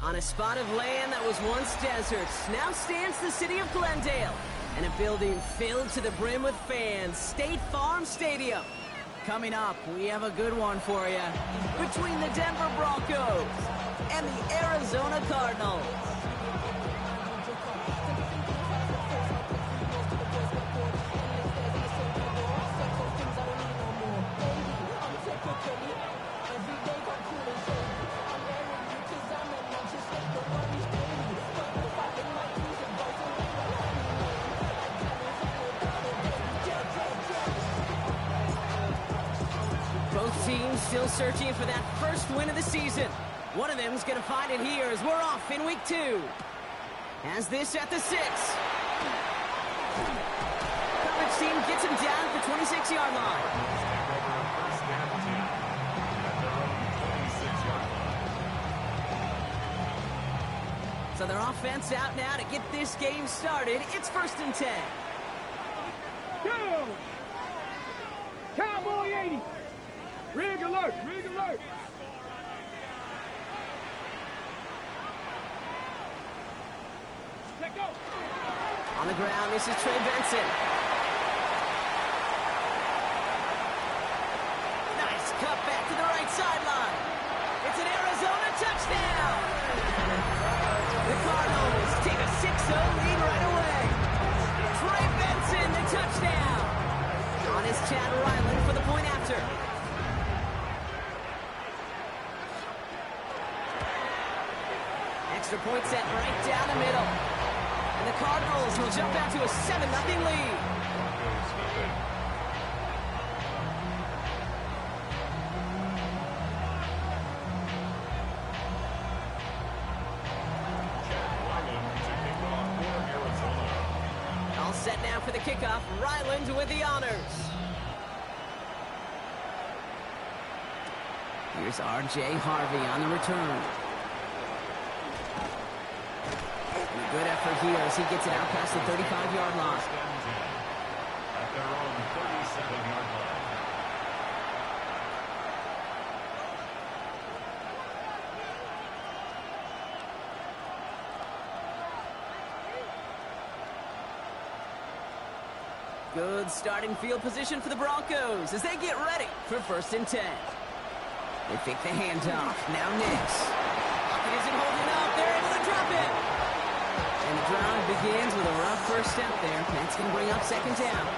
On a spot of land that was once desert, now stands the city of Glendale, and a building filled to the brim with fans, State Farm Stadium. Coming up, we have a good one for you. Between the Denver Broncos and the Arizona Cardinals. Both teams still searching for that first win of the season. One of them's going to find it here as we're off in week 2. Has this at the 6. Coverage team gets him down at the 26-yard line. So their offense out now to get this game started. It's 1st and 10. Go! Cowboy 80! Rig alert! Rig alert! Let go! On the ground, this is Trey Benson. Nice cut back to the right sideline. It's an Arizona touchdown! The Cardinals take a 6-0 lead right away. Trey Benson, the touchdown! On is Chad Ryland for the point after. Extra point set right down the middle. And the Cardinals will jump out to a 7-0 lead. All set now for the kickoff. Ryland with the honors. Here's R.J. Harvey on the return. Good effort here as he gets it out past the 35-yard line. At their own 37-yard line. Good starting field position for the Broncos as they get ready for 1st and 10. They fake the handoff. Now Nix. Pocket isn't holding up. They're able to drop it. And the drive begins with a rough first step there. That's going to bring up 2nd down.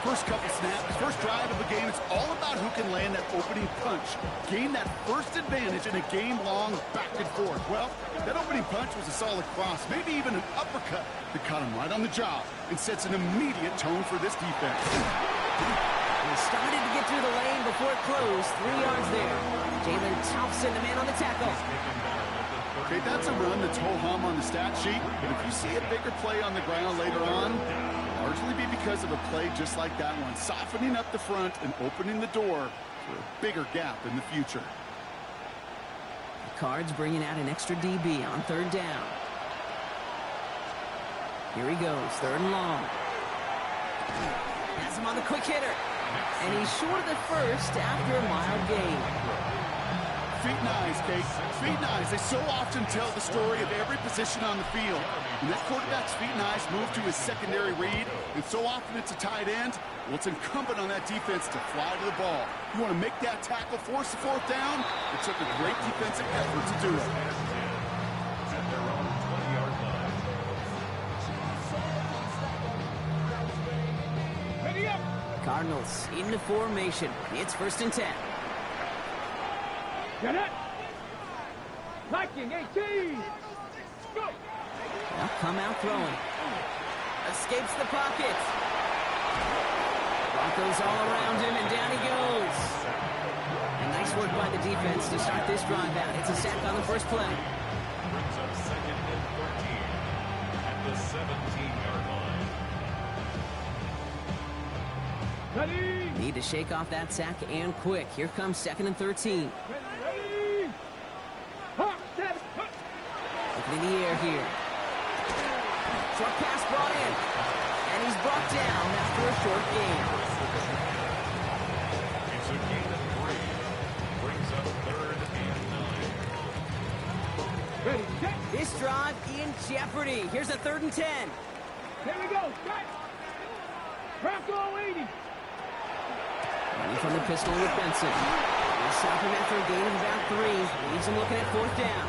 First couple snaps, first drive of the game, it's all about who can land that opening punch. Gain that first advantage in a game-long back and forth. Well, that opening punch was a solid cross, maybe even an uppercut that caught him right on the job and sets an immediate tone for this defense. They started to get through the lane before it closed. 3 yards there. Jalen Towson, the man on the tackle. Okay, that's a run that's ho-hum on the stat sheet, but if you see a bigger play on the ground later on, largely be because of a play just like that one, softening up the front and opening the door for a bigger gap in the future. The Cards bringing out an extra DB on 3rd down. Here he goes, 3rd and long. Has him on the quick hitter. And he's short of the first after a mild gain. Feet and eyes, Kate. Feet and eyes. They so often tell the story of every position on the field. When that quarterback's feet and eyes move to his secondary read, and so often it's a tight end, well, it's incumbent on that defense to fly to the ball. You want to make that tackle, force the 4th down? It took a great defensive effort to do it. At their own 20-yard line. Ready up! Cardinals into formation. It's 1st and 10. Get it! Liking 18! Go! They'll come out throwing. Escapes the pocket. Broncos all around him, and down he goes. And nice work by the defense to start this drive out. It's a sack on the first play. Brings up 2nd and 13 at the 17-yard line. Ready! Need to shake off that sack and quick. Here comes 2nd and 13. Ready! Hop, set, hop. Looking in the air here. Short pass brought in. And he's brought down after a short gain. It's a gain of 3. Brings up 3rd and 9. drive in jeopardy. Here's a 3rd and 10. Here we go. Cut. Bronco 80. Running from the pistol with Benson. He'll stop him after a gain of about 3. Leaves him looking at 4th down.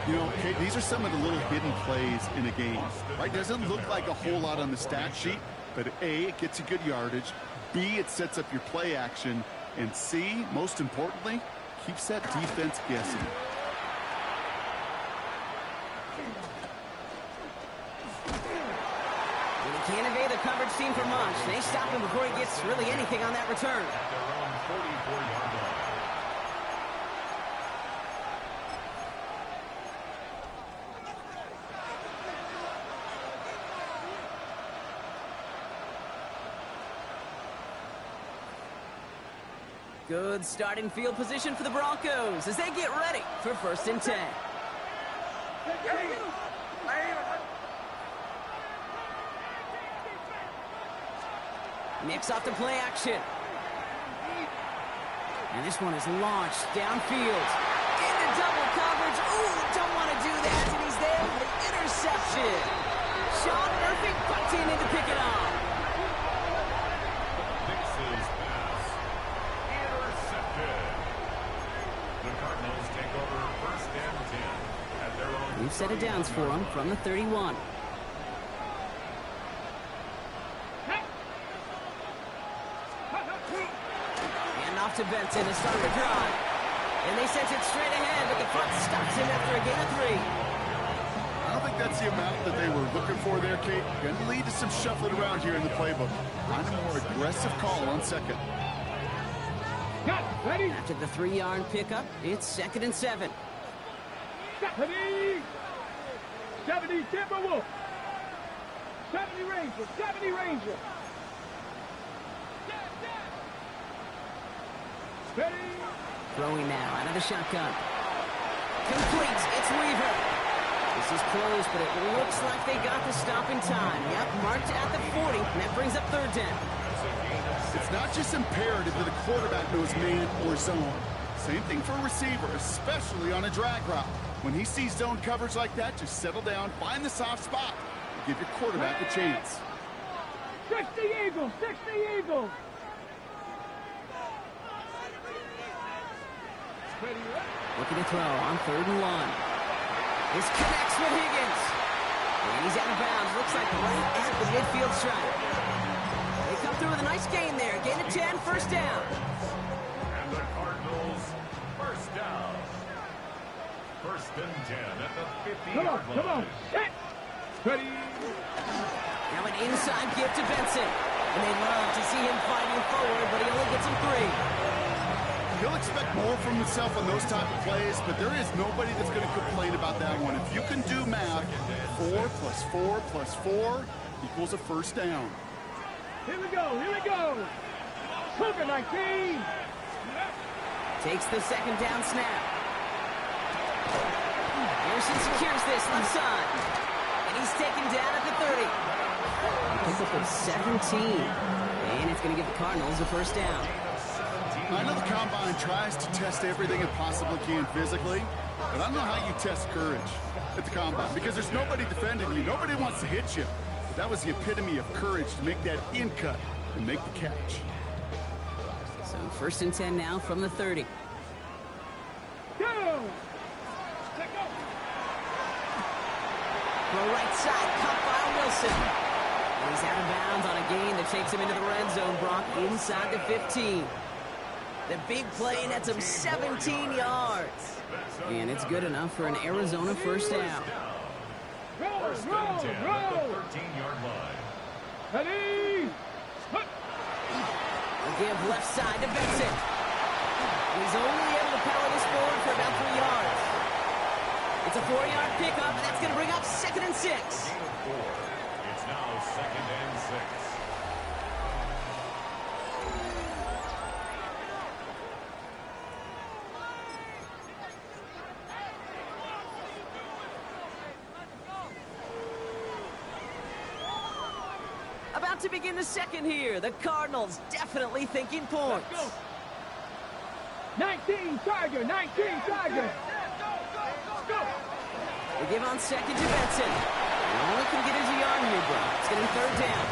You know, Kate, these are some of the little hidden plays in a game, right? Doesn't look like a whole lot on the stat sheet, but A, it gets you good yardage. B, it sets up your play action. And C, most importantly, keeps that defense guessing. He can't evade the coverage team for much. They stop him before he gets really anything on that return. At their own 44-yard line. Good starting field position for the Broncos as they get ready for 1st and 10. Mix off the play action. And this one is launched downfield. Into double coverage. Ooh, don't want to do that. And he's there for the interception. Sean Murphy punting in to pick it off. Mixes pass. Intercepted. The Cardinals take over 1st and 10 at their own. We've set it downs for him from the 31. To Benson to start the drive. And they sent it straight ahead, but the front stops him after a gain of 3. I don't think that's the amount that they were looking for there, Kate. Going to lead to some shuffling around here in the playbook. Find a more aggressive call on 2nd. Cut. Ready. After the 3-yard pickup, it's 2nd and 7. 70. 70 Timberwolf. 70 Ranger. 70 Ranger. Ready. Throwing now out of the shotgun. Completes. It's Weaver. This is close, but it looks like they got the stop in time. Yep, marked at the 40. And that brings up 3rd down. It's not just imperative that a quarterback knows man or zone. Same thing for a receiver, especially on a drag route. When he sees zone coverage like that, just settle down, find the soft spot, and give your quarterback a chance. 60 Eagles. 60 Eagles. Looking to throw on 3rd and 1. This connects with Higgins. And he's out of bounds. Looks like right at the midfield stripe. They come through with a nice gain there. Gain of 10, 1st down. And the Cardinals, 1st down. 1st and 10 at the 50-yard line. Come on. Set. Ready. Now an inside give to Benson. And they love to see him fighting forward, but he only gets him 3. He'll expect more from himself on those type of plays, but there is nobody that's going to complain about that one. If you can do math, 4 plus 4 plus 4 equals a 1st down. Here we go. Here we go. Cougar 19. Takes the 2nd down snap. Harrison secures this left side. And he's taken down at the 30. Pick up of 17. And it's going to give the Cardinals a 1st down. I know the Combine tries to test everything it possibly can physically, but I don't know how you test courage at the Combine because there's nobody defending you. Nobody wants to hit you. But that was the epitome of courage to make that in cut and make the catch. So 1st and 10 now from the 30. Go. Throw right side, caught by Wilson. And he's out of bounds on a gain that takes him into the red zone. Brock inside the 15. The big play nets him 17 yards. And it's good enough for an Arizona 1st down. Roll. 13-yard line. Ready. We'll give left side to Benson. He's only able to power this forward for about 3 yards. It's a 4-yard pickup, and that's going to bring up 2nd and 6. It's now 2nd and 6. About to begin the 2nd here. The Cardinals definitely thinking points. 19 Tiger. 19 Tiger. Go. They give on second to Benson. He only can get his yard here, bro. It's getting third down.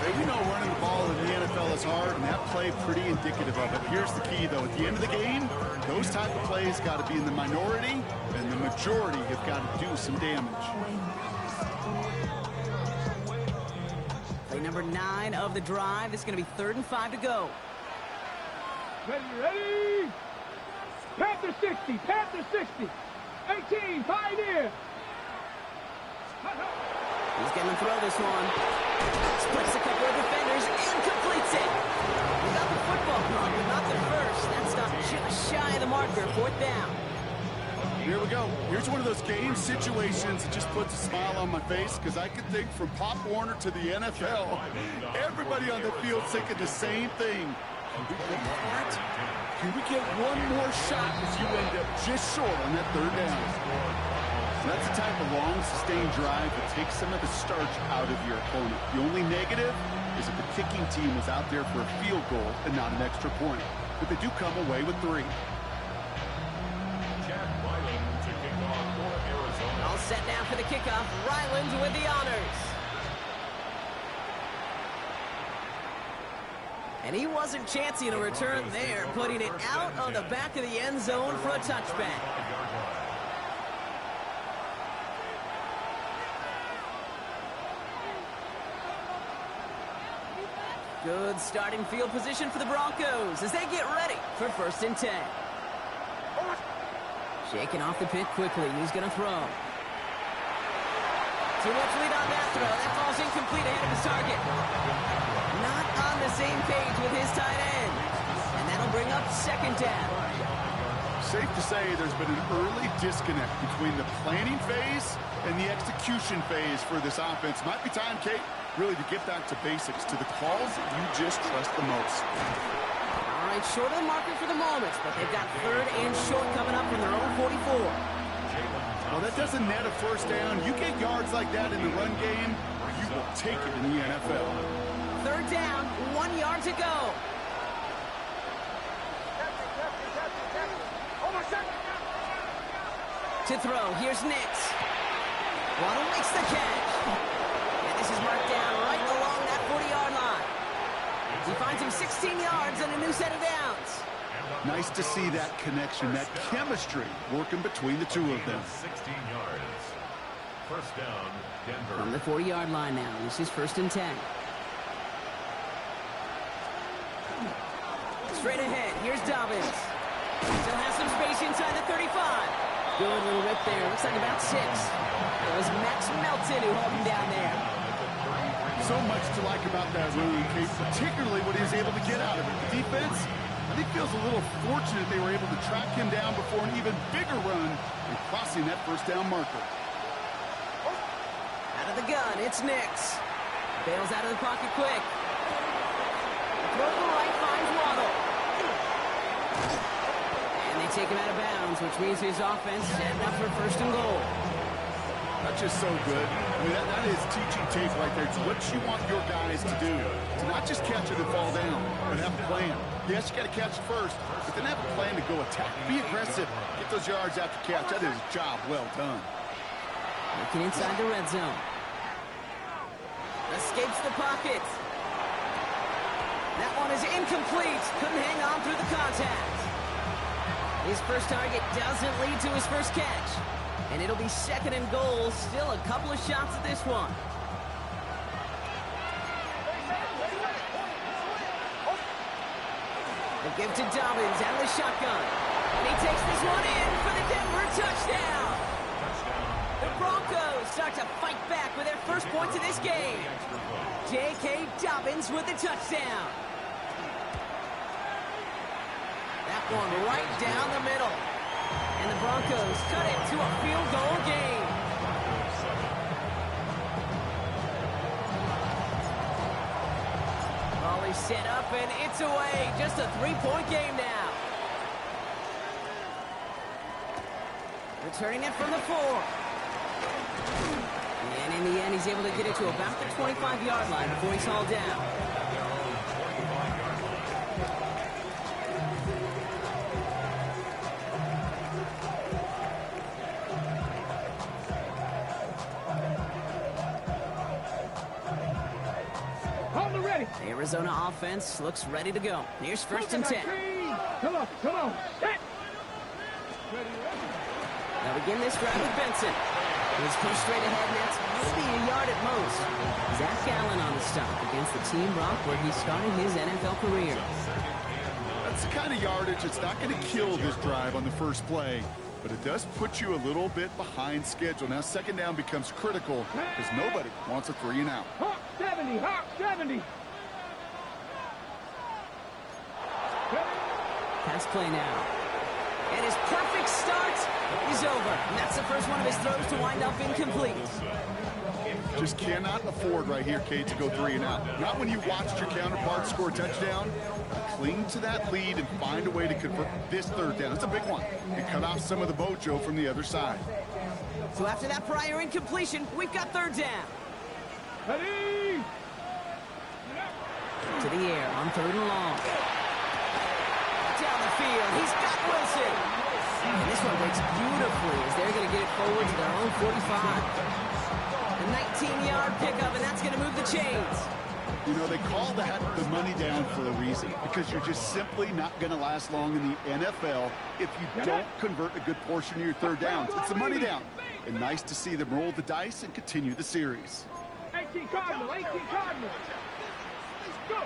Hey, we know running the ball in the NFL is hard, and that play pretty indicative of it. Here's the key, though. At the end of the game, those type of plays got to be in the minority, and the majority have got to do some damage. Play number 9 of the drive. It's going to be 3rd and 5 to go. Ready? Panther 60, Panther 60. 18, Pioneer. He's going to throw this one. Splits a couple of defenders and completes it. He got the football wrong, but not the first. That stopped just shy of the marker. 4th down. Here we go. Here's one of those game situations that just puts a smile on my face because I can think from Pop Warner to the NFL. Everybody on the field thinking the same thing. Can we get one more shot as you end up just short on that 3rd down? That's the type of long, sustained drive that takes some of the starch out of your opponent. The only negative is if the kicking team was out there for a field goal and not an extra point. But they do come away with 3. All set now for the kickoff. Ryland with the honors. And he wasn't chancing a return there, putting it out on the back of the end zone for a touchback. Good starting field position for the Broncos as they get ready for 1st and 10. Shaking off the pick quickly. He's going to throw. Too much lead on that throw. That falls incomplete ahead of his target. Not on the same page with his tight end. And that'll bring up 2nd down. Safe to say there's been an early disconnect between the planning phase and the execution phase for this offense. Might be time, Kate, really to get back to basics, to the calls that you just trust the most. All right, short of the marker for the moment, but they've got 3rd and short coming up from their own 44. Well, that doesn't net a 1st down. You get yards like that in the run game, you will take it in the NFL. 3rd down, 1 yard to go. To throw, here's Nix. Waddle makes the catch. And this is marked down right along that 40-yard line. He finds him 16 yards and a new set of downs. Nice to see that connection, that chemistry working between the two of them. 16 yards. 1st down, Denver. From the 40-yard line now, this is 1st and 10. Straight ahead, here's Dobbins. Still has some space inside the 35. Good little rip there, looks like about 6. It was Max Melton who held him down there. So much to like about that run, Kate, particularly what he was able to get out of it. The defense, I think, feels a little fortunate they were able to track him down before an even bigger run and crossing that 1st down marker. Out of the gun, it's Nix. Bails out of the pocket quick. Throw to the right, finds Waddle. And they take him out of bounds, which means his offense set up for 1st and goal. That's just so good. I mean, that is teaching tape right there. It's what you want your guys to do. To not just catch it and fall down, but have a plan. Yes, you got to catch it first, but then have a plan to go attack. Be aggressive. Get those yards after catch. That is a job well done. Looking inside the red zone. Escapes the pocket. That one is incomplete. Couldn't hang on through the contact. His first target doesn't lead to his first catch. And it'll be 2nd and goal. Still a couple of shots at this one. The give to Dobbins out of the shotgun. And he takes this one in for the Denver touchdown. The Broncos start to fight back with their first points of this game. J.K. Dobbins with the touchdown. That one right down the middle. And the Broncos cut it to a field goal game. Volley set up and it's away. Just a 3-point game now. Returning it from the 4. And in the end, he's able to get it to about the 25-yard line before he's hauled down. Arizona offense looks ready to go. Here's first and 10. Come on, come on. Hit. They'll begin this drive with Benson. He's pushed straight ahead, and that's maybe a yard at most. Zach Allen on the stop against the Team Rock where he started his NFL career. That's the kind of yardage that's not going to kill this drive on the first play, but it does put you a little bit behind schedule. Now second down becomes critical because nobody wants a 3 and out. Hawk 70, Hawk 70. Pass play now. And his perfect start is over. And that's the first one of his throws to wind up incomplete. Just cannot afford right here, Kate, to go 3 and out. Not when you watched your counterpart score a touchdown. Cling to that lead and find a way to convert this third down. It's a big one. And cut off some of the mojo from the other side. So after that prior incompletion, we've got third down. Ready. To the air on third and long. Down the field, he's got Wilson. And this one breaks beautifully as they're going to get it forward to their own 45. A 19-yard pickup, and that's going to move the chains. You know, they call that the money down for a reason, because you're just simply not going to last long in the NFL if you don't convert a good portion of your third downs. It's the money down. And nice to see them roll the dice and continue the series. 18 Cardinal, 18 Cardinal. Go.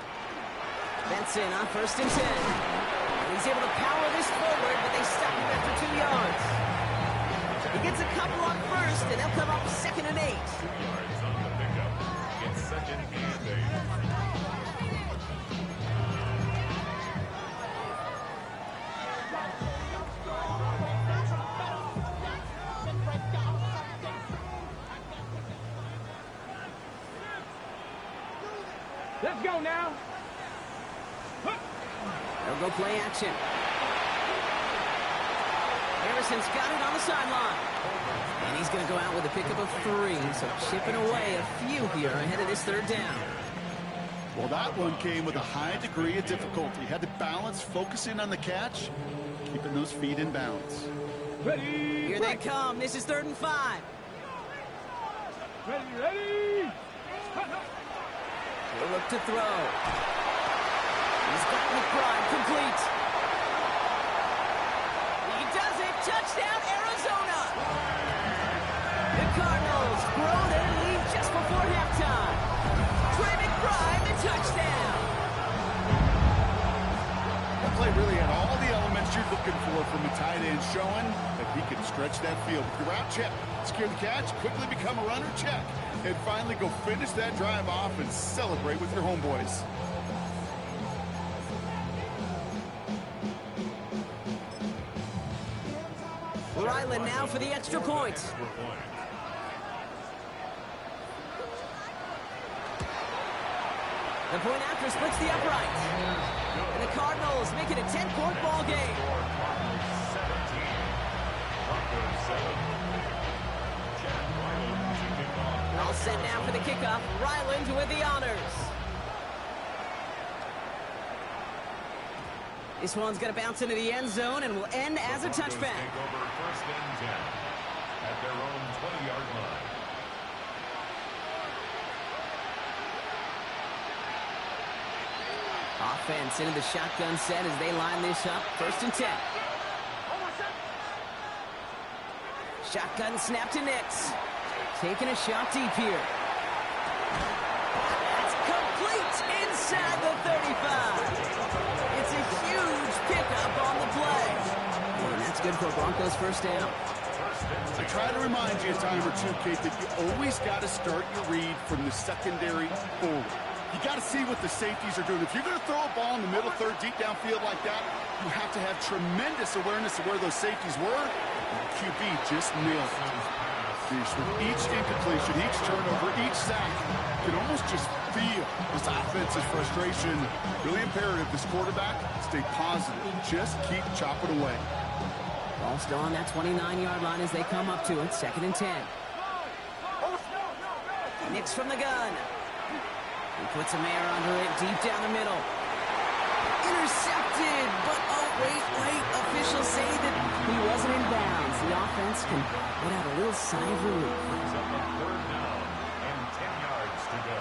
Benson on first and 10. He's able to power this forward, but they stop him after 2 yards. He gets a couple on first, and they'll come up second and 8. 2 yards on the pickup. It's second and 8. Let's go now. They'll go play action. Harrison's got it on the sideline. And he's going to go out with a pickup of 3. So chipping away a few here ahead of this third down. Well, that one came with a high degree of difficulty. Had to balance, focusing on the catch, keeping those feet in bounds. Ready. Here they come. This is third and 5. Ready, ready. He'll look to throw. He's got McBride complete. He does it. Touchdown, Arizona. The Cardinals grow their lead just before halftime. Trey McBride, the touchdown. That play really had all the elements you're looking for from a tight end, showing that he can stretch that field. With the route, check. Secure the catch, quickly become a runner, check. And finally go finish that drive off and celebrate with your homeboys. Ryland now for the extra point. The point after splits the upright. And the Cardinals make it a 10-point ball game. All set now for the kickoff. Ryland with the honors. This one's going to bounce into the end zone and will end as a touchback. Take over first and 10 at their own 20-yard line. Offense into the shotgun set as they line this up. First and 10. Shotgun snap to Nix. Taking a shot deep here. That's complete inside the 35. It's a huge pickup on the play. And that's good for Broncos first down. I try to remind you a time or two, Kate, that you always got to start your read from the secondary forward. You got to see what the safeties are doing. If you're going to throw a ball in the middle third, deep downfield like that, you have to have tremendous awareness of where those safeties were. And the QB just nailed it. With each incompletion, each turnover, each sack, you can almost just feel this offense's frustration. Really imperative, this quarterback, stay positive. Just keep chopping away. Ball still on that 29-yard line as they come up to it. Second and 10. Nix from the gun. He puts a man under it deep down the middle. Intercepted, but oh, wait. Officials say that he wasn't in bounds. The offense can let out a little sigh of relief. Brings up a third down and 10 yards to go.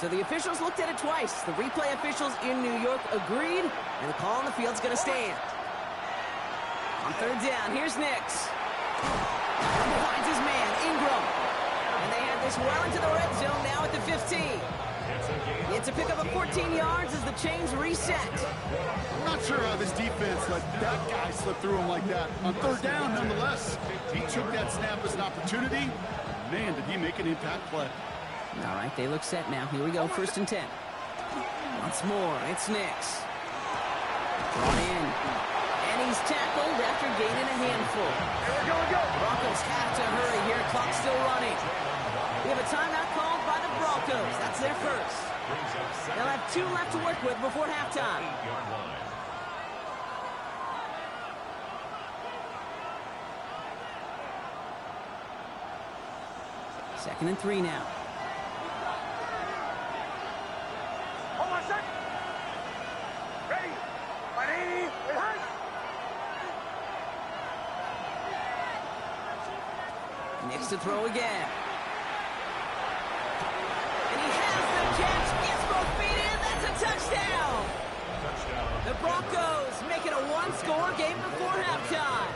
So the officials looked at it twice. The replay officials in New York agreed, and the call on the field's going to stand. On third down, here's Nix. Finds his man, Ingram. And they have this well into the red zone now at the 15. It's a pickup of 14 yards as the chains reset. I'm not sure how this defense let that guy slip through him like that. On third down, nonetheless, he took that snap as an opportunity. Man, did he make an impact play. All right, they look set now. Here we go, 1st and 10. Once more, it's Nix. Brought in. And he's tackled after gaining a handful. Broncos have to hurry here. Clock's still running. We have a timeout called by the Broncos. That's their first. They'll have 2 left to work with before halftime. 2nd and 3 now. Hold on a sec. Ready. Ready. Ready. Nix to throw again. And he has the catch. Gets both feet in. That's a touchdown. The Broncos make it a 1-score game before halftime.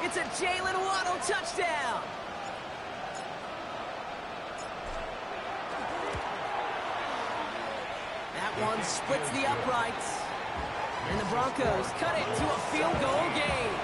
It's a Jalen Waddle touchdown. That one splits the uprights. And the Broncos cut it to a field goal game.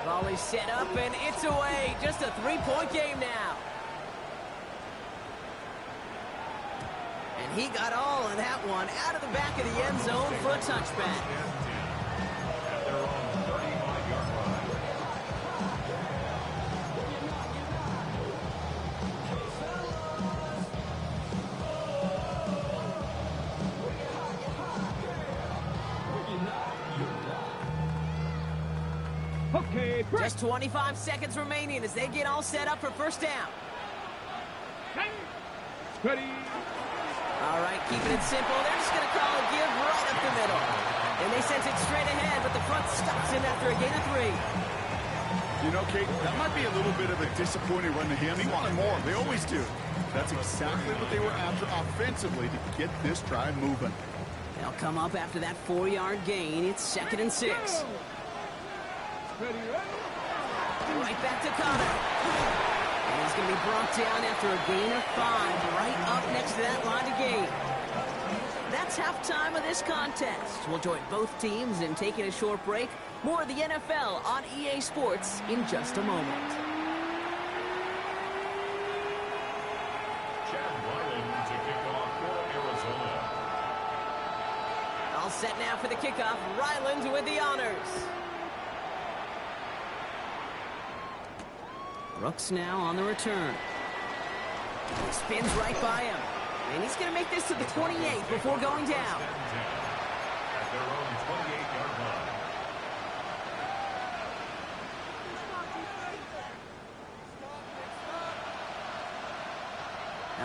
Volley set up and it's away. Just a 3-point game now. He got all of that one out of the back of the end zone for a touchback. At their own 35-yard line. Okay, break. Just 25 seconds remaining as they get all set up for first down. Ready. All right, keeping it simple. They're just going to call a give right up the middle. And they sent it straight ahead, but the front stops him after a gain of 3. You know, Kate, that might be a little bit of a disappointing run to him. He wanted more. They always do. That's exactly what they were after offensively to get this drive moving. They'll come up after that 4-yard gain. It's 2nd and 6. Ready. Right back to Connor. And he's going to be brought down after a gain of 5, right up next to that line of gain. That's halftime of this contest. We'll join both teams in taking a short break. More of the NFL on EA Sports in just a moment. Chad Ryland to kick off for Arizona. All set now for the kickoff. Ryland with the honors. Brooks now on the return. He spins right by him. And he's going to make this to the 28 before going down. At their own 28-yard line.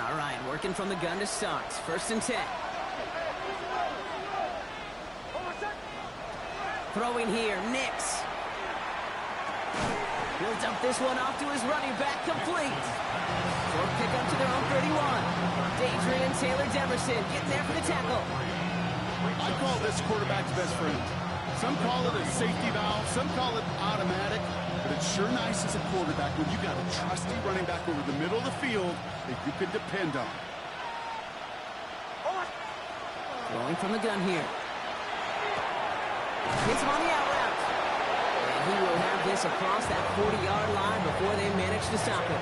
All right, working from the gun to start. 1st and 10. Throwing here, Nix. He'll dump this one off to his running back, complete. Short pickup to their own 31. Adrian Taylor-Deverson getting there for the tackle. I call this quarterback's best friend. Some call it a safety valve, some call it automatic, but it's sure nice as a quarterback when you got a trusty running back over the middle of the field that you can depend on. Throwing from the gun here. Hits him on the out route. And he will have this across that 40-yard line before they manage to stop him.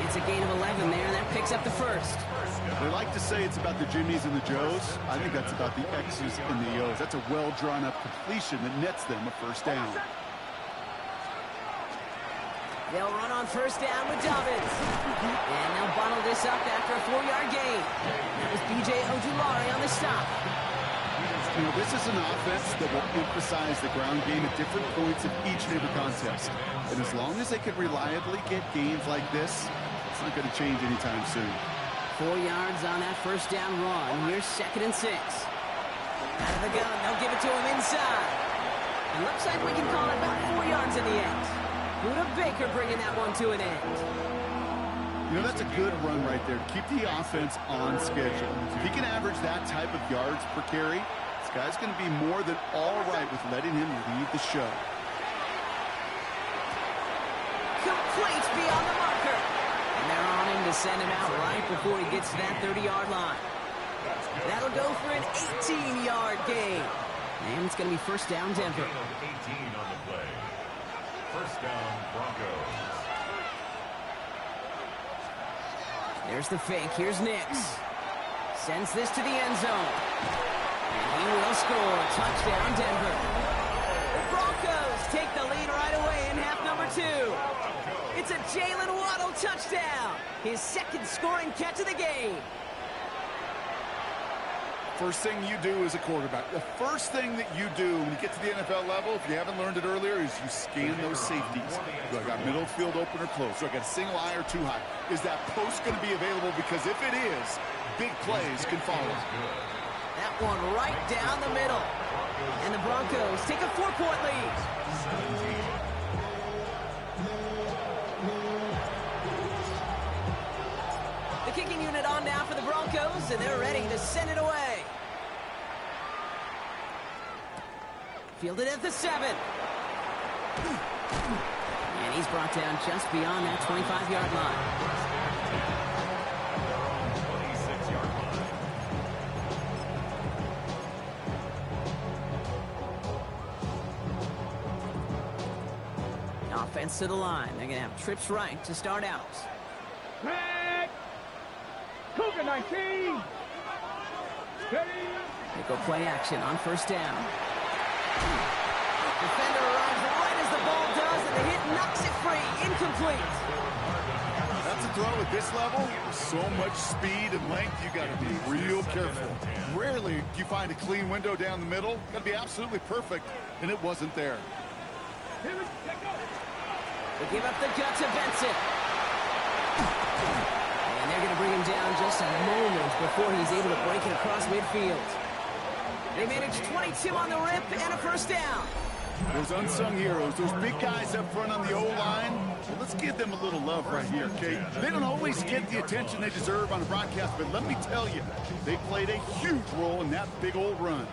It's a gain of 11 there, and that picks up the first. They like to say it's about the Jimmies and the Joes. I think that's about the X's and the O's. That's a well-drawn-up completion that nets them a first down. They'll run on first down with Dobbins. And they'll bottle this up after a 4-yard gain. That was B.J. Ojulari on the stop. You know, this is an offense that will emphasize the ground game at different points of each and every contest. And as long as they can reliably get gains like this, it's not going to change anytime soon. 4 yards on that first down run. Here's 2nd and 6. Out of the gun, they'll give it to him inside. It looks like we can call it about 4 yards in the end. Buda Baker bringing that one to an end. You know, that's a good run right there. Keep the offense on schedule. If he can average that type of yards per carry, this guy's going to be more than all right with letting him lead the show. Complete beyond the marker. And they're on him to send him out right before he gets to that 30-yard line. That'll go for an 18-yard gain. And it's going to be first down, Denver. 18 on the play. First down, Broncos. There's the fake. Here's Nix. Sends this to the end zone. And he will score. Touchdown, Denver. The Broncos take the lead right away in half number 2. It's a Jalen Waddle touchdown. His 2nd scoring catch of the game. First thing you do as a quarterback, the first thing that you do when you get to the NFL level, if you haven't learned it earlier, is you scan those safeties. Do I got middle field open or close? Do I got a single high or two high? Is that post going to be available? Because if it is, big plays can follow. That one right down the middle. And the Broncos take a 4-point lead. The kicking unit on now for the Broncos, and they're ready to send it away. Fielded at the 7. And he's brought down just beyond that 25-yard line. 26-yard line. Offense to the line. They're going to have trips right to start out. Flag. Cougar 19. Ready. They go play action on first down. Defender arrives right as the ball does, and the hit knocks it free. Incomplete. That's a throw at this level. So much speed and length, you got to be real careful. Rarely do you find a clean window down the middle. Got to be absolutely perfect, and it wasn't there. Here we go. They give up the gut to Benson. And they're going to bring him down just a moment before he's able to break it across midfield. They managed 22 on the rip and a first down. Those unsung heroes, those big guys up front on the O-line, well, let's give them a little love right here, okay? They don't always get the attention they deserve on the broadcast, but let me tell you, they played a huge role in that big old run.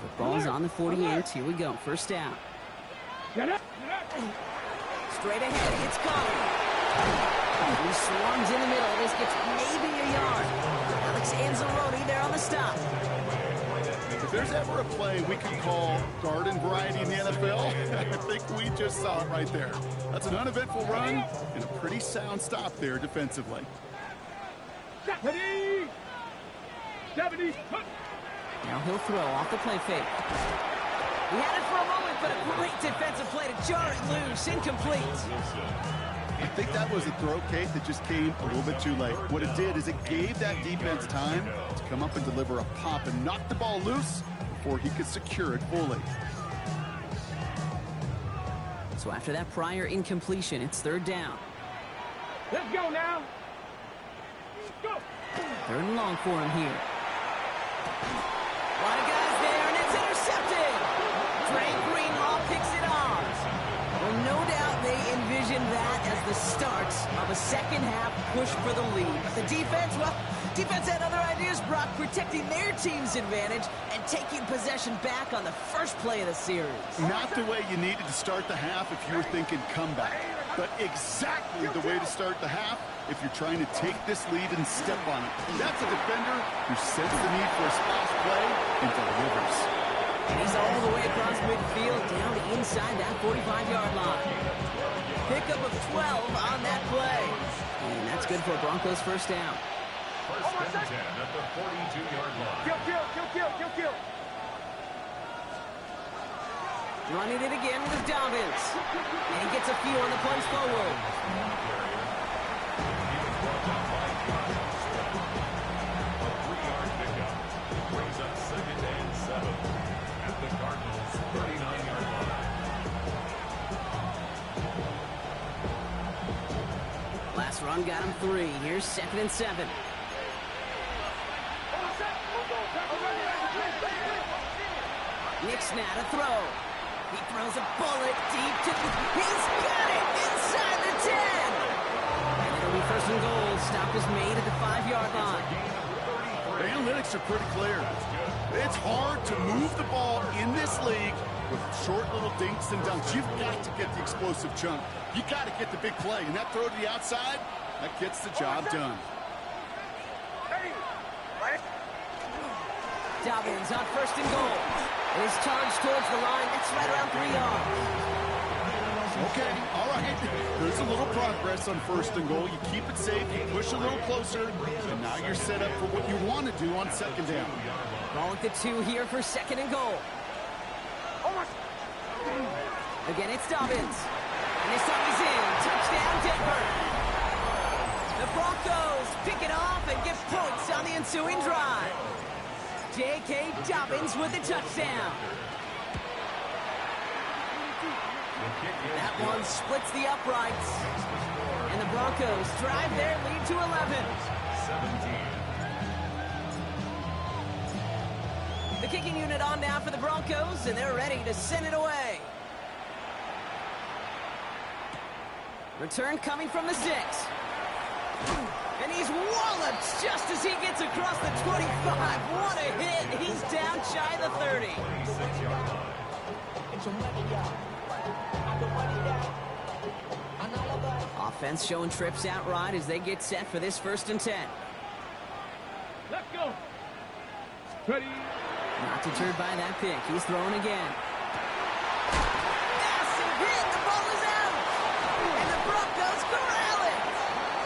The ball's on the 48. Here we go. First down. Get up. Straight ahead. It's Collins. He swarms in the middle. This gets maybe a yard. Alex Anzalone there on the stop. If there's ever a play we could call garden variety in the NFL, I think we just saw it right there. That's an uneventful run and a pretty sound stop there defensively. 70. 70. Now he'll throw off the play fake. He had it for a moment, but a great defensive play to jar it loose. Incomplete. I think that was a throw, Kate, that just came a little bit too late. What it did is it gave that defense time to come up and deliver a pop and knock the ball loose before he could secure it fully. So after that prior incompletion, it's third down. Let's go now. Go. Third and long for him here. A lot of guys there, and it's intercepted. Dre Greenlaw picks it off. Well, no doubt they envisioned that as the start of a second-half push for the lead. But the defense, well, defense had other ideas, Brock, protecting their team's advantage and taking possession back on the first play of the series. Not the way you needed to start the half if you were thinking comeback, but exactly the way to start the half if you're trying to take this lead and step on it. That's a defender who sets the need for a splash play and delivers. And he's all the way across midfield down to inside that 45-yard line. Pickup of 12 on that play. And that's good for Broncos first down. First and 10 at the 42-yard line. Kill. Running it again with Dobbins. And he gets a few on the plunge forward. A 3-yard pickup brings up second and 7 at the Cardinals' 39-yard line. Last This run got him 3. Here's 2nd and 7. Nick Snap to throw. He throws a bullet deep to the... He's got it inside the 10! And it'll be 1st and goal. Stop is made at the 5-yard line. The analytics are pretty clear. It's hard to move the ball in this league with short little dinks and dunks. You've got to get the explosive chunk. You got to get the big play. And that throw to the outside, that gets the job done. Dobbins on 1st and goal. His charge towards the line. That's right around 3 yards. Okay, all right. There's a little progress on 1st and goal. You keep it safe, you push a little closer, and now you're set up for what you want to do on 2nd down. Ball at the 2 here for 2nd and goal. Again, it's Dobbins. And this time he's in. Touchdown, Denver. The Broncos pick it off and get points on the ensuing drive. J.K. Dobbins with the touchdown. That one splits the uprights. And the Broncos drive their lead to 11. 17. The kicking unit on now for the Broncos, and they're ready to send it away. Return coming from the 6. And he's walloped just as he gets across the 25. What a hit. He's down shy of the 30. Offense showing trips out right as they get set for this 1st and 10. Let's go. Ready. Not deterred by that pick. He's throwing again. Massive hit. The ball is out. And the Broncos corral it.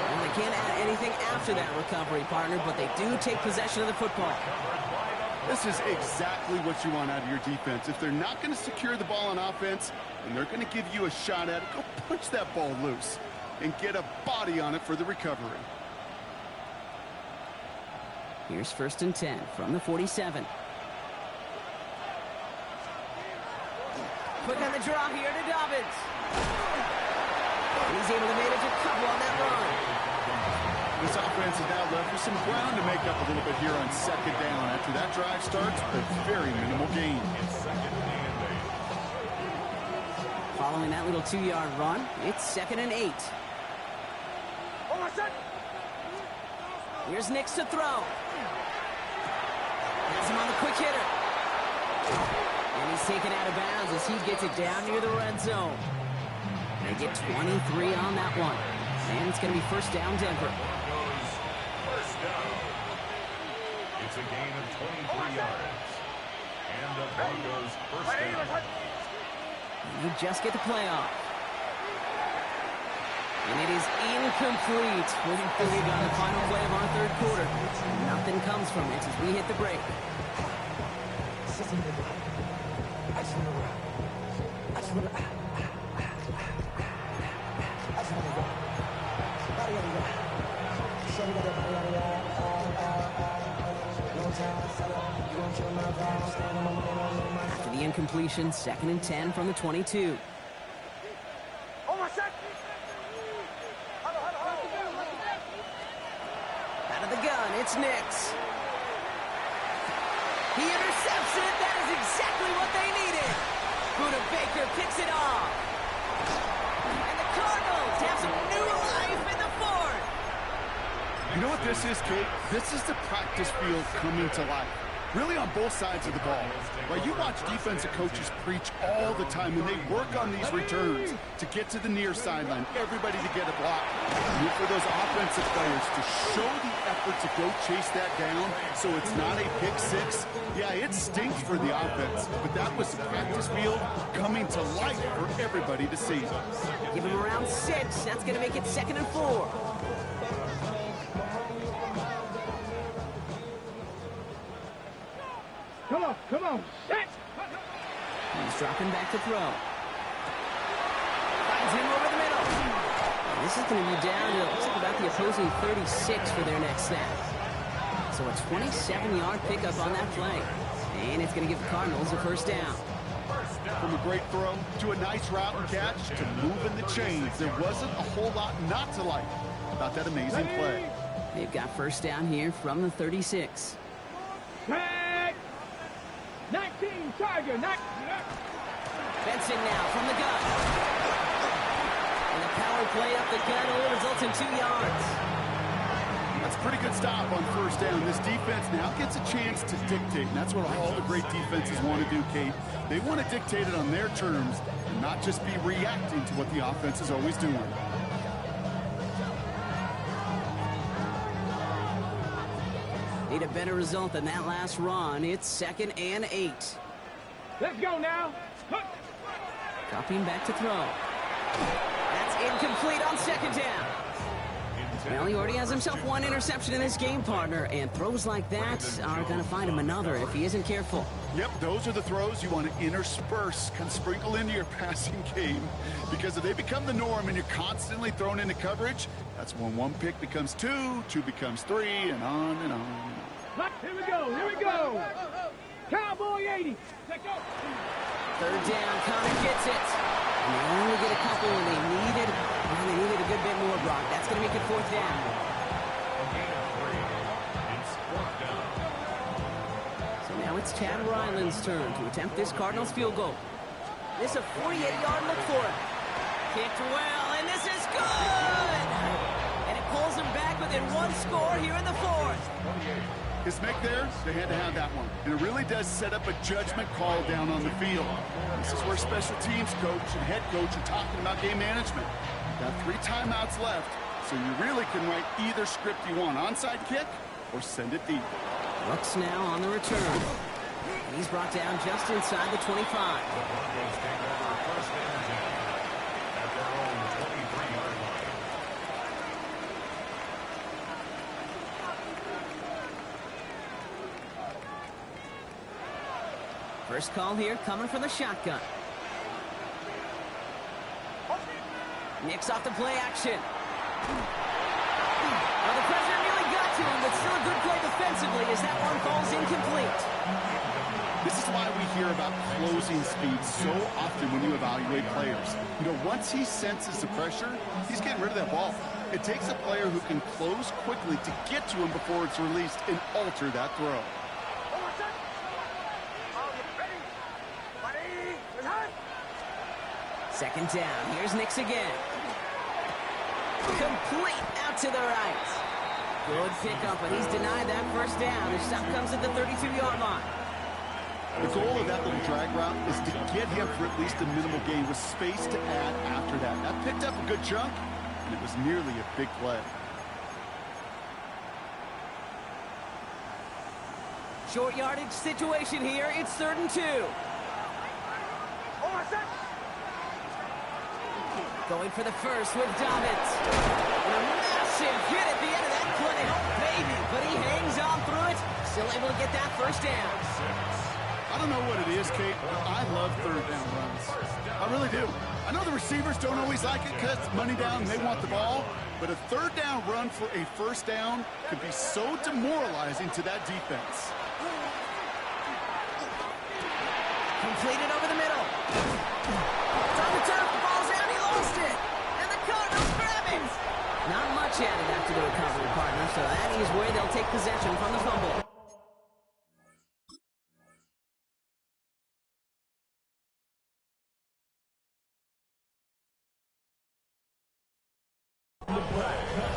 Well, they can't add anything after that recovery, partner, but they do take possession of the football. This is exactly what you want out of your defense. If they're not going to secure the ball on offense, and they're going to give you a shot at it, go punch that ball loose and get a body on it for the recovery. Here's 1st and 10 from the 47. Quick on the draw here to Dobbins. And he's able to manage a couple on that run. This offense is now left with some ground to make up a little bit here on 2nd down. After that drive starts, a very minimal gain. Following that little 2-yard run, it's 2nd and 8. Here's Nix to throw. Has him on the quick hitter. And he's taken out of bounds as he gets it down near the red zone. They get 23 on that one. And it's going to be 1st down, Denver. First down. It's a gain of 23 yards. And the Broncos 1st down. And you just get the play off. And it is incomplete. Moving forward on the final play of our 3rd quarter. Nothing comes from it as we hit the break. After the incompletion, 2nd and 10 from the 22. Out of the gun, it's Nix. He intercepts it. That is exactly what they needed. Buda Baker picks it off. And the Cardinals have some new life in the 4th. You know what this is, Kate? This is the practice field coming to life. Really on both sides of the ball. Right, you watch defensive coaches preach all the time when they work on these returns to get to the near sideline, everybody to get a block. Look for those offensive players to show the effort to go chase that down so it's not a pick 6. Yeah, it stinks for the offense, but that was the practice field coming to life for everybody to see. Give him around 6. That's going to make it 2nd and 4. Come on, set! He's dropping back to throw. Finds him over the middle. And this is going to be down to, looks like about the opposing 36 for their next snap. So a 27-yard pickup on that play. And it's going to give the Cardinals a 1st down. From a great throw to a nice route and catch to moving the chains, there wasn't a whole lot not to like about that amazing play. They've got first down here from the 36. Tag. 19, Tiger. Benson now from the gun. And the power play up the gut only results in 2 yards. That's a pretty good stop on first down. This defense now gets a chance to dictate, and that's what all the great defenses want to do, Kate. They want to dictate it on their terms and not just be reacting to what the offense is always doing. Need a better result than that last run. It's 2nd and 8. Let's go now. Dropping back to throw. That's incomplete on 2nd down. Well, he already has himself 1 interception in this game, partner, and throws like that are going to find him another if he isn't careful. Yep, those are the throws you want to intersperse, kind of sprinkle into your passing game, because if they become the norm and you're constantly thrown into coverage, that's when 1 pick becomes 2, 2 becomes 3, and on and on. Here we go. Cowboy 80. Let's go. 3rd down, Connor gets it. And they only get a couple, and they needed a good bit more, Brock. That's going to make it 4th down. So now it's Chad Ryland's turn to attempt this Cardinals field goal. This is a 48-yard look for him. Kicked well, and this is good! And it pulls him back within 1 score here in the 4th. His make there, they had to have that one. And it really does set up a judgment call down on the field. This is where special teams coach and head coach are talking about game management. You've got 3 timeouts left, so you really can write either script you want. Onside kick or send it deep. Looks now on the return. He's brought down just inside the 25. First call here coming from the shotgun. Nicks off the play action. Well, the pressure nearly got to him, but still a good play defensively as that one falls incomplete. This is why we hear about closing speed so often when you evaluate players. You know, once he senses the pressure, he's getting rid of that ball. It takes a player who can close quickly to get to him before it's released and alter that throw. 2nd down. Here's Nicks again. Complete out to the right. Good pickup, but he's denied that first down. His stop comes at the 32-yard line. The goal of that little drag route is to get him for at least a minimal gain with space to add after that. That picked up a good chunk, and it was nearly a big play. Short yardage situation here. It's 3rd and 2. Going for the first with Dobbins. And a massive hit at the end of that play. Oh, baby. But he hangs on through it. Still able to get that first down. I don't know what it is, Kate, but I love 3rd down runs. I really do. I know the receivers don't always like it because it's money down and they want the ball, but a 3rd down run for a first down could be so demoralizing to that defense. Completed over the middle. It's on the turf. The ball's out. He lost it. And the Cardinals grab it. Not much added after the recovery, partner, so that is where they'll take possession from the fumble.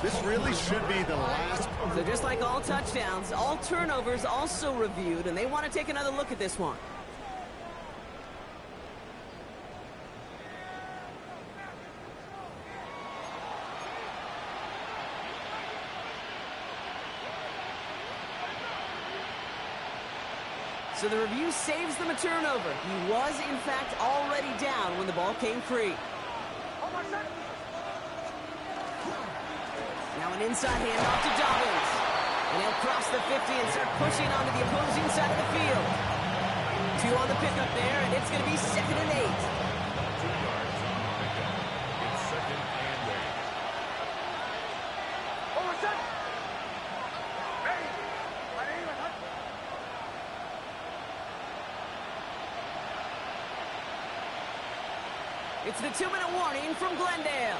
This really should be the last. So just like all touchdowns, all turnovers also reviewed, and they want to take another look at this one. So the review saves them a turnover. He was, in fact, already down when the ball came free. Now an inside handoff to Dobbins. And he'll cross the 50 and start pushing onto the opposing side of the field. 2 on the pickup there, and it's going to be 2nd and 8. 2 yards on the pickup. It's 2nd and 8. It's the 2-minute warning from Glendale.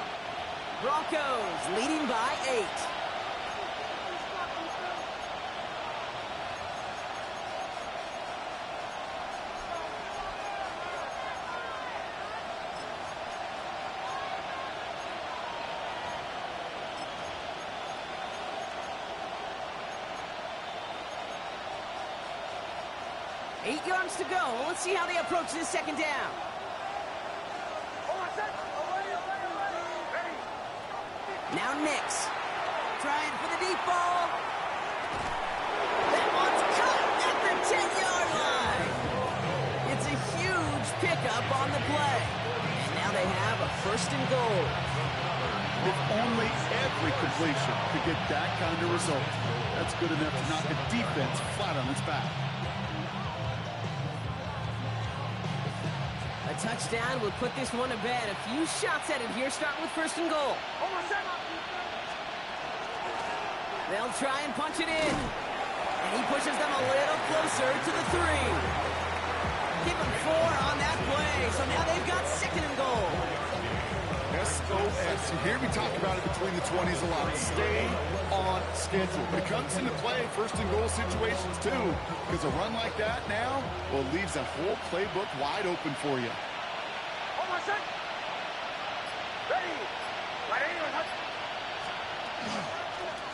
Broncos leading by 8. Eight yards to go. Let's see how they approach this second down. Now Nix. Trying for the deep ball. That one's cut at the 10-yard line. It's a huge pickup on the play. And now they have a 1st and goal. If only every completion could get that kind of result. That's good enough to knock a defense flat on its back. A touchdown will put this one to bed. A few shots at it here, starting with 1st and goal. They'll try and punch it in. And he pushes them a little closer to the 3. Give him 4 on that play. So now they've got 2nd and goal. SOS. You hear me talk about it between the 20s a lot. Stay on schedule. But it comes into play 1st and goal situations too. Because a run like that now, well, it leaves that whole playbook wide open for you.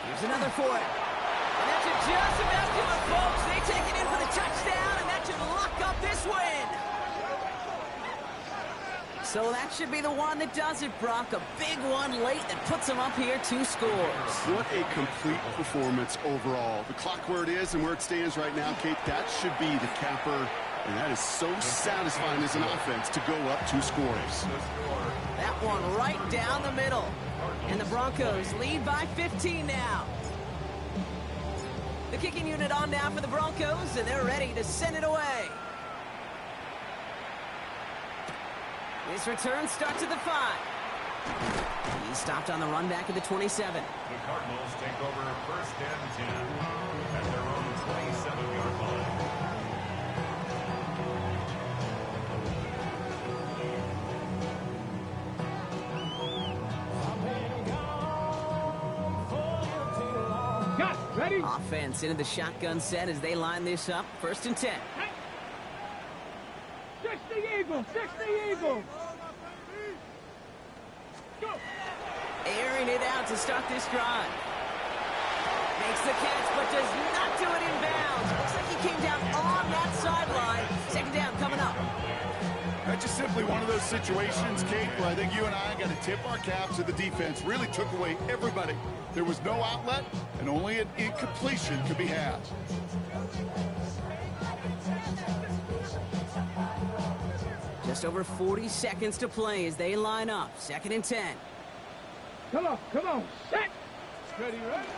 Here's another for it. And that should just about do it, folks. They take it in for the touchdown, and that should lock up this win. So that should be the one that does it, Brock. A big one late that puts them up here 2 scores. What a complete performance overall. The clock where it is and where it stands right now, Kate, that should be the capper. And that is so satisfying as an offense to go up 2 scores. That one right down the middle. And the Broncos lead by 15 now. The kicking unit on now for the Broncos, and they're ready to send it away. This return starts at the 5. He stopped on the run back at the 27. The Cardinals take over 1st and 10 at their own 27-yard line. Ready? Offense into the shotgun set as they line this up. 1st and 10. 60 Eagles! 60 Eagles! Go! Airing it out to start this drive. Makes the catch, but does not do it in bounds. Looks like he came down on that sideline. 2nd down coming up. That's just simply one of those situations, Kate, where I think you and I got to tip our caps to the defense. Really took away everybody. There was no outlet, and only an incompletion could be had. Just over 40 seconds to play as they line up. 2nd and 10. Come on, set! Ready, ready?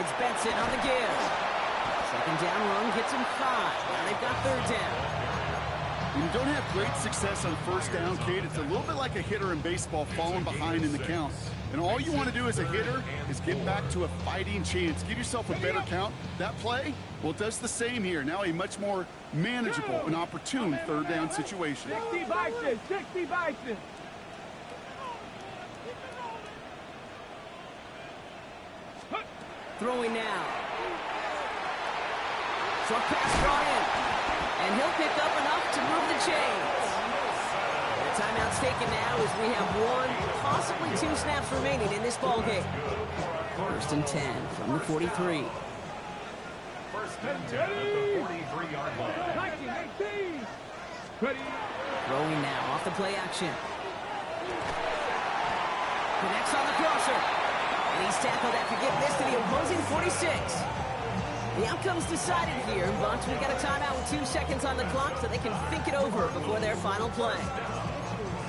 It's Benson on the give. 2nd down run gets him 5. Now they've got 3rd down. When you don't have great success on 1st down, Kate, it's a little bit like a hitter in baseball falling behind in the count. And all you want to do as a hitter is get back to a fighting chance. Give yourself a better count. That play, well, it does the same here. Now a much more manageable and opportune 3rd down situation. 60 Bison! 60 Bison! Throwing now. Short pass brought in. And he'll pick up enough to move the chains. The timeout's taken now as we have 1, possibly 2 snaps remaining in this ballgame. 1st and 10 from the 43. 1st and 10 at the 43-yard line. 19, 18! Ready? Throwing now off the play action. Connects on the crosser. And he's tackled after getting this to the opposing 46. The outcome's decided here, but we got a timeout with 2 seconds on the clock so they can think it over before their final play.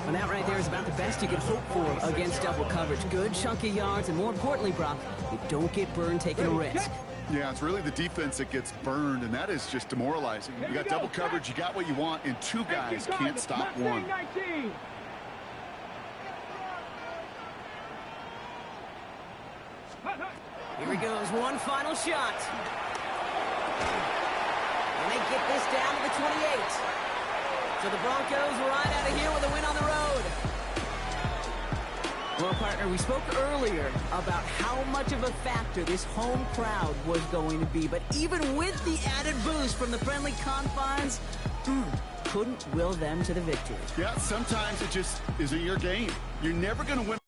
And that right there is about the best you can hope for against double coverage. Good chunky yards, and more importantly, Brock, you don't get burned taking a risk. Yeah, it's really the defense that gets burned, and that is just demoralizing. You got double coverage, you got what you want, and 2 guys can't stop one. 19. Here he goes, one final shot. And they get this down to the 28. So the Broncos ride out of here with a win on the road. Well, partner, we spoke earlier about how much of a factor this home crowd was going to be. But even with the added boost from the friendly confines, couldn't will them to the victory. Yeah, sometimes it just isn't your game. You're never going to win